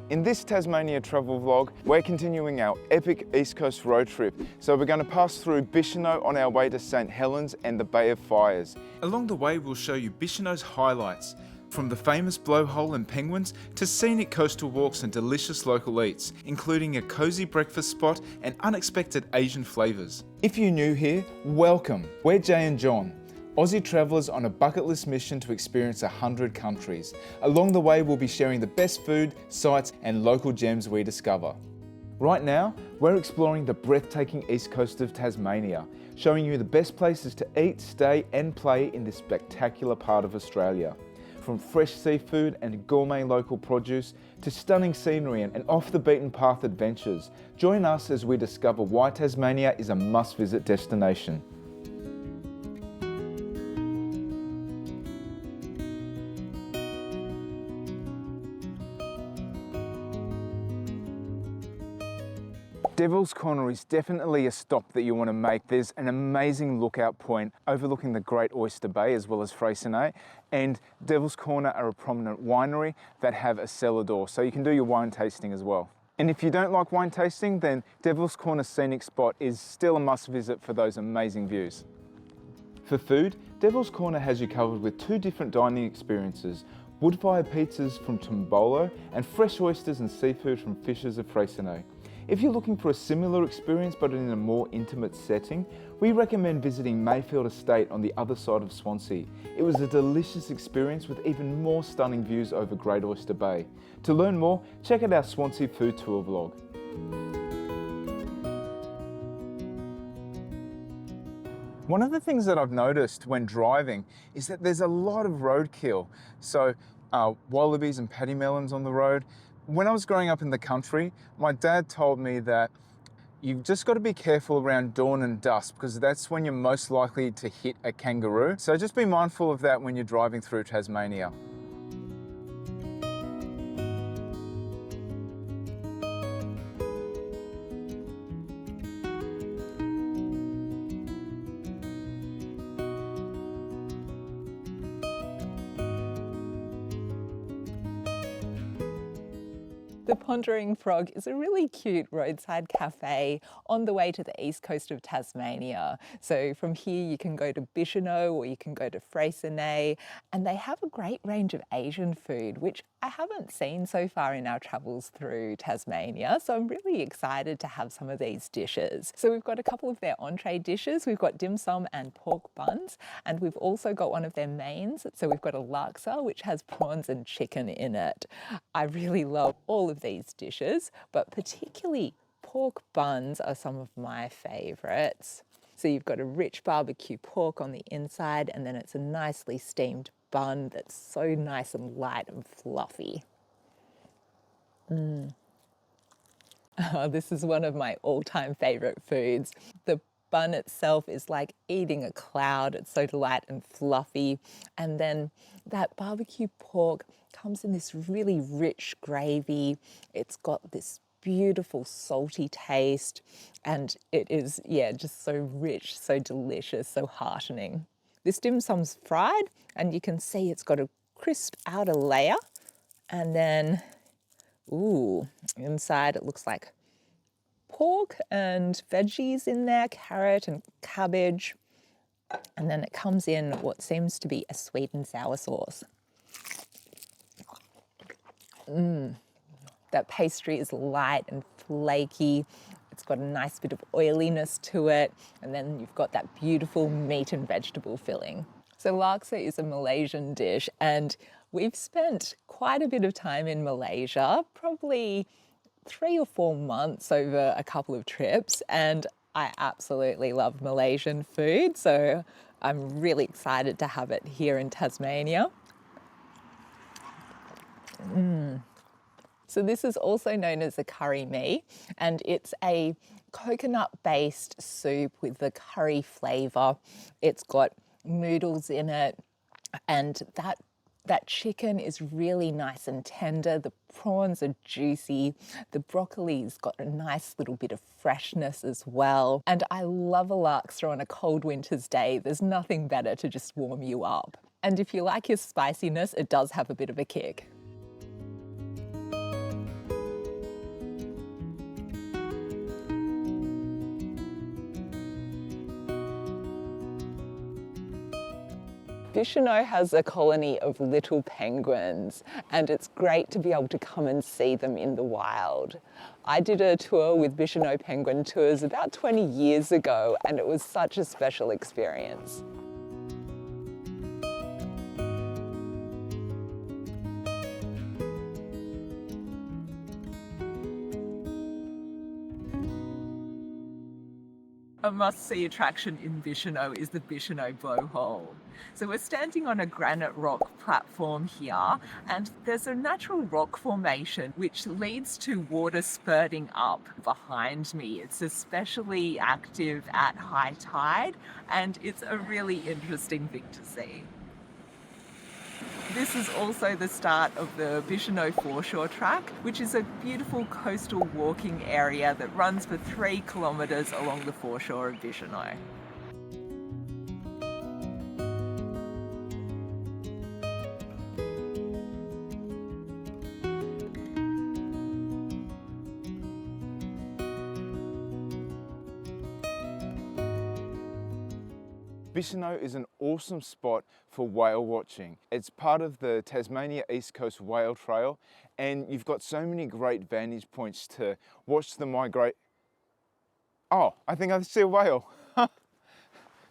In this Tasmania travel vlog, we're continuing our epic East Coast road trip. So we're going to pass through Bicheno on our way to St Helens and the Bay of Fires. Along the way, we'll show you Bicheno's highlights, from the famous blowhole and penguins to scenic coastal walks and delicious local eats, including a cozy breakfast spot and unexpected Asian flavours. If you're new here, welcome. We're Jay and John, Aussie travellers on a bucket list mission to experience 100 countries. Along the way, we'll be sharing the best food, sights and local gems we discover. Right now, we're exploring the breathtaking East Coast of Tasmania, showing you the best places to eat, stay and play in this spectacular part of Australia. From fresh seafood and gourmet local produce to stunning scenery and off the beaten path adventures, join us as we discover why Tasmania is a must-visit destination. Devil's Corner is definitely a stop that you want to make. There's an amazing lookout point overlooking the Great Oyster Bay as well as Freycinet, and Devil's Corner are a prominent winery that have a cellar door, so you can do your wine tasting as well. And if you don't like wine tasting, then Devil's Corner Scenic Spot is still a must visit for those amazing views. For food, Devil's Corner has you covered with two different dining experiences: wood-fired pizzas from Tombolo and fresh oysters and seafood from Fishers of Freycinet. If you're looking for a similar experience but in a more intimate setting, we recommend visiting Mayfield Estate on the other side of Swansea. It was a delicious experience with even more stunning views over Great Oyster Bay. To learn more, check out our Swansea food tour vlog. One of the things that I've noticed when driving is that there's a lot of roadkill. So wallabies and paddy melons on the road. When I was growing up in the country, my dad told me that you've just got to be careful around dawn and dusk because that's when you're most likely to hit a kangaroo. So just be mindful of that when you're driving through Tasmania. The Pondering Frog is a really cute roadside cafe on the way to the east coast of Tasmania. So from here you can go to Bicheno or you can go to Freycinet, and they have a great range of Asian food, which I haven't seen so far in our travels through Tasmania. So I'm really excited to have some of these dishes. So we've got a couple of their entree dishes. We've got dim sum and pork buns, and we've also got one of their mains. So we've got a laksa, which has prawns and chicken in it. I really love all of these dishes, but particularly pork buns are some of my favourites. So you've got a rich barbecue pork on the inside, and then it's a nicely steamed bun that's so nice and light and fluffy. Oh, this is one of my all-time favourite foods. The bun itself is like eating a cloud. It's so light and fluffy. And then that barbecue pork comes in this really rich gravy. It's got this beautiful salty taste, and it is, yeah, just so rich, so delicious, so heartening. This dim sum's fried, and you can see it's got a crisp outer layer, and then, ooh, inside it looks like pork and veggies in there, carrot and cabbage, and then it comes in what seems to be a sweet and sour sauce. That pastry is light and flaky. It's got a nice bit of oiliness to it, and then you've got that beautiful meat and vegetable filling. So laksa is a Malaysian dish, and we've spent quite a bit of time in Malaysia, probably 3 or 4 months over a couple of trips, and I absolutely love Malaysian food, so I'm really excited to have it here in Tasmania. So this is also known as a curry mee, and it's a coconut-based soup with the curry flavour. It's got noodles in it, and that chicken is really nice and tender. The prawns are juicy. The broccoli's got a nice little bit of freshness as well. And I love a laksa on a cold winter's day. There's nothing better to just warm you up. And if you like your spiciness, it does have a bit of a kick. Bicheno has a colony of little penguins, and it's great to be able to come and see them in the wild. I did a tour with Bicheno Penguin Tours about 20 years ago, and it was such a special experience. A must-see attraction in Bicheno is the Bicheno Blowhole. So we're standing on a granite rock platform here, and there's a natural rock formation which leads to water spurting up behind me. It's especially active at high tide, and it's a really interesting thing to see. This is also the start of the Bicheno Foreshore track, which is a beautiful coastal walking area that runs for 3 kilometres along the foreshore of Bicheno. Bicheno is an awesome spot for whale watching. It's part of the Tasmania East Coast Whale Trail, and you've got so many great vantage points to watch them migrate. Oh, I think I see a whale.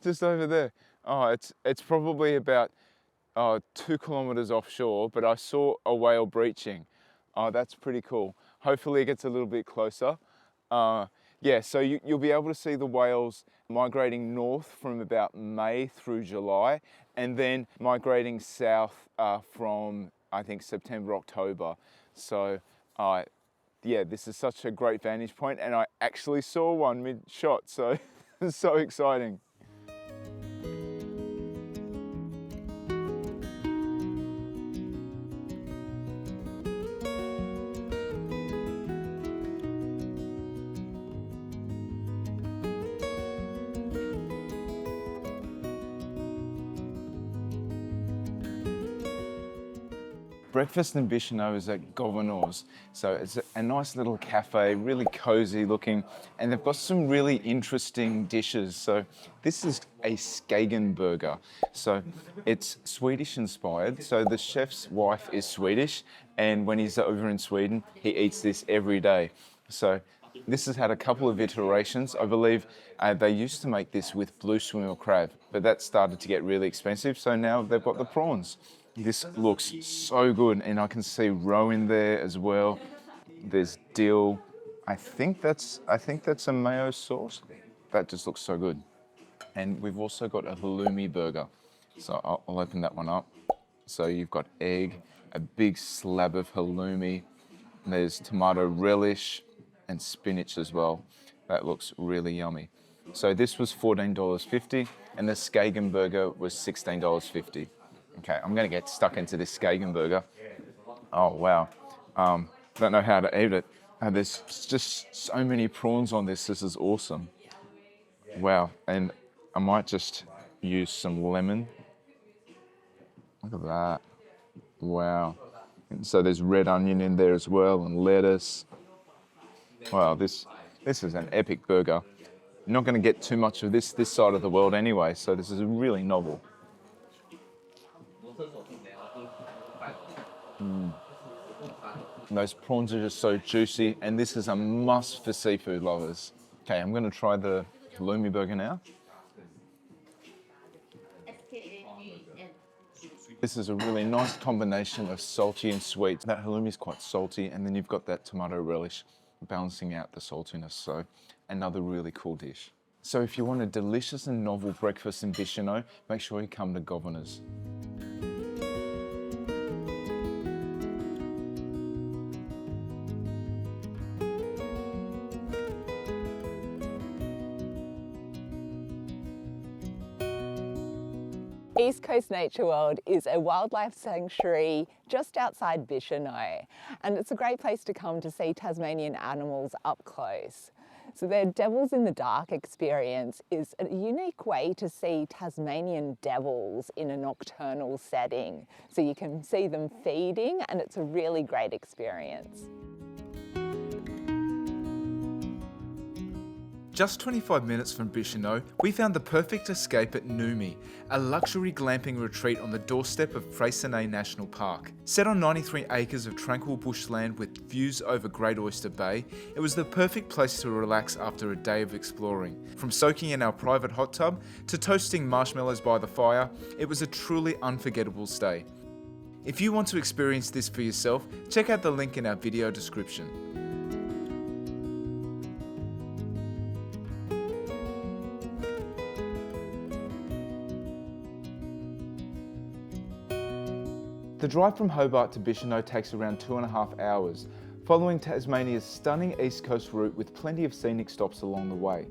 Just over there. Oh, it's probably about 2 kilometres offshore, but I saw a whale breaching. Oh, that's pretty cool. Hopefully it gets a little bit closer. Yeah, so you'll be able to see the whales migrating north from about May through July, and then migrating south from, I think, September, October. So, yeah, this is such a great vantage point, and I actually saw one mid-shot, so it's so exciting. Breakfast in Bicheno is at Governörs. So it's a nice little cafe, really cozy looking, and they've got some really interesting dishes. So this is a Skagen burger. So it's Swedish inspired. So the chef's wife is Swedish, and when he's over in Sweden, he eats this every day. So this has had a couple of iterations. I believe they used to make this with blue swimmer crab, but that started to get really expensive. So now they've got the prawns. This looks so good, and I can see roe in there as well. There's dill. I think that's a mayo sauce. That just looks so good. And we've also got a halloumi burger. So I'll open that one up. So you've got egg, a big slab of halloumi. There's tomato relish and spinach as well. That looks really yummy. So this was $14.50, and the Skagen burger was $16.50. Okay, I'm gonna get stuck into this Skagen burger. Oh wow, don't know how to eat it. There's just so many prawns on this. This is awesome. Wow, and I might just use some lemon. Look at that. Wow. And so there's red onion in there as well, and lettuce. Wow, this is an epic burger. You're not going to get too much of this side of the world anyway, so this is really novel. Those prawns are just so juicy, and this is a must for seafood lovers. Okay, I'm going to try the halloumi burger now. This is a really nice combination of salty and sweet. That halloumi is quite salty, and then you've got that tomato relish balancing out the saltiness. So another really cool dish. So if you want a delicious and novel breakfast in Bicheno, make sure you come to Governors. East Coast Natureworld is a wildlife sanctuary just outside Bicheno, and it's a great place to come to see Tasmanian animals up close. So their Devils in the Dark experience is a unique way to see Tasmanian devils in a nocturnal setting. So you can see them feeding, and it's a really great experience. Just 25 minutes from Bicheno, we found the perfect escape at Numie, a luxury glamping retreat on the doorstep of Freycinet National Park. Set on 93 acres of tranquil bushland with views over Great Oyster Bay, it was the perfect place to relax after a day of exploring. From soaking in our private hot tub to toasting marshmallows by the fire, it was a truly unforgettable stay. If you want to experience this for yourself, check out the link in our video description. The drive from Hobart to Bicheno takes around 2.5 hours, following Tasmania's stunning East Coast route with plenty of scenic stops along the way.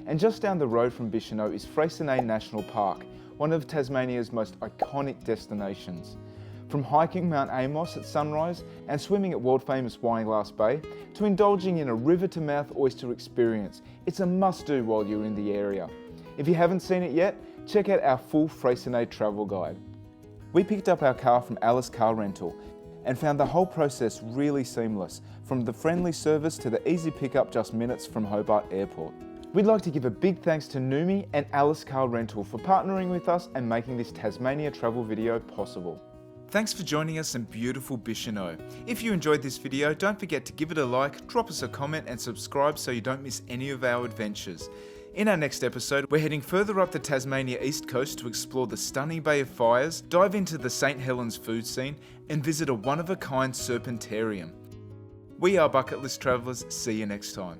And just down the road from Bicheno is Freycinet National Park, one of Tasmania's most iconic destinations. From hiking Mount Amos at sunrise and swimming at world-famous Wineglass Bay, to indulging in a river-to-mouth oyster experience, it's a must-do while you're in the area. If you haven't seen it yet, check out our full Freycinet travel guide. We picked up our car from Alice Car Rental and found the whole process really seamless, from the friendly service to the easy pickup just minutes from Hobart Airport. We'd like to give a big thanks to Numie and Alice Car Rental for partnering with us and making this Tasmania travel video possible. Thanks for joining us in beautiful Bicheno. If you enjoyed this video, don't forget to give it a like, drop us a comment and subscribe so you don't miss any of our adventures. In our next episode, we're heading further up the Tasmania East Coast to explore the stunning Bay of Fires, dive into the St Helens food scene, and visit a one-of-a-kind serpentarium. We are Bucket List Travellers. See you next time.